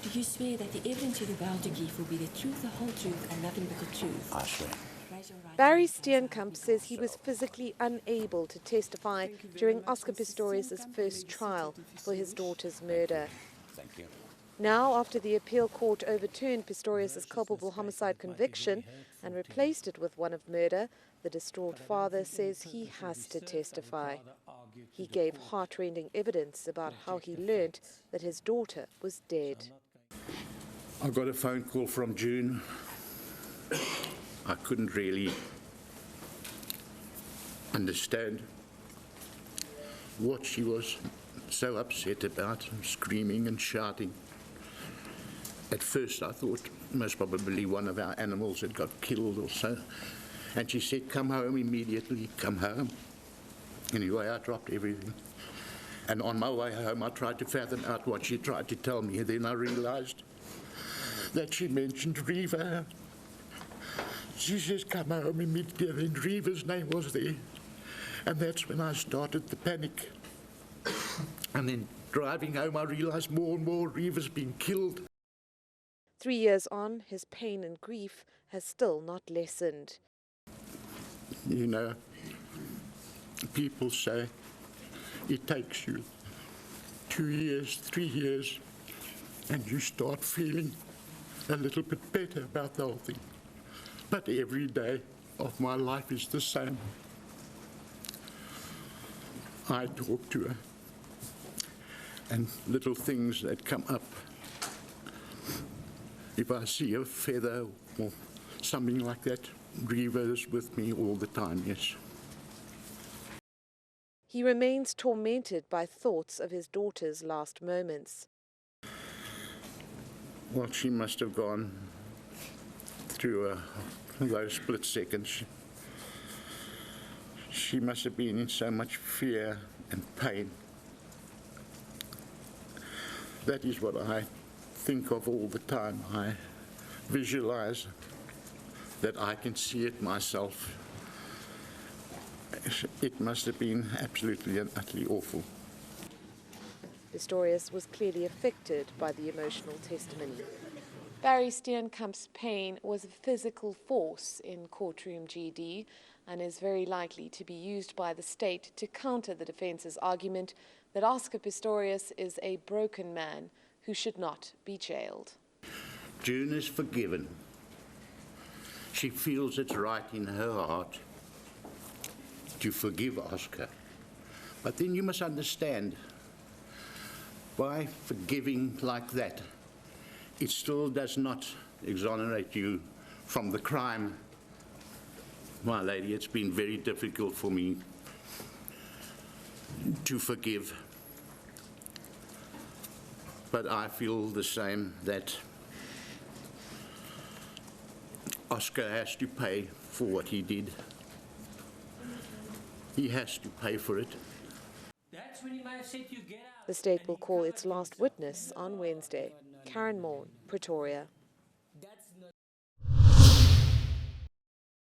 Do you swear that the evidence you're about to give will be the truth, the whole truth, and nothing but the truth? I swear. Barry Steenkamp says he was physically unable to testify during Oscar Pistorius' first trial for his daughter's murder. Thank you. Now, after the appeal court overturned Pistorius' culpable homicide conviction and replaced it with one of murder, the distraught father says he has to testify. He gave heart-rending evidence about how he learnt that his daughter was dead. I got a phone call from June. I couldn't really understand what she was so upset about, screaming and shouting. At first I thought most probably one of our animals had got killed or so. And she said, come home immediately, come home. Anyway, I dropped everything. And on my way home, I tried to fathom out what she tried to tell me. Then I realized that she mentioned Reeva. She says, come home immediately, and Reeva's name was there. And that's when I started the panic. And then driving home, I realized more and more Reeva's been killed. 3 years on, his pain and grief has still not lessened. You know, people say it takes you 2 years, 3 years, and you start feeling a little bit better about the whole thing. But every day of my life is the same. I talk to her, and little things that come up. If I see a feather or something like that, Reeva is with me all the time, yes. He remains tormented by thoughts of his daughter's last moments. Well, she must have gone through those split seconds. She must have been in so much fear and pain. That is what I think of all the time. I visualize that I can see it myself. It must have been absolutely and utterly awful. Pistorius was clearly affected by the emotional testimony. Barry Steenkamp's pain was a physical force in courtroom GD and is very likely to be used by the state to counter the defence's argument that Oscar Pistorius is a broken man who should not be jailed. June is forgiven. She feels it's right in her heart to forgive Oscar. But then you must understand, by forgiving like that, it still does not exonerate you from the crime. My lady, it's been very difficult for me to forgive. But I feel the same, that Oscar has to pay for what he did. He has to pay for it. The state will call its last witness on Wednesday. Karen Morn, Pretoria.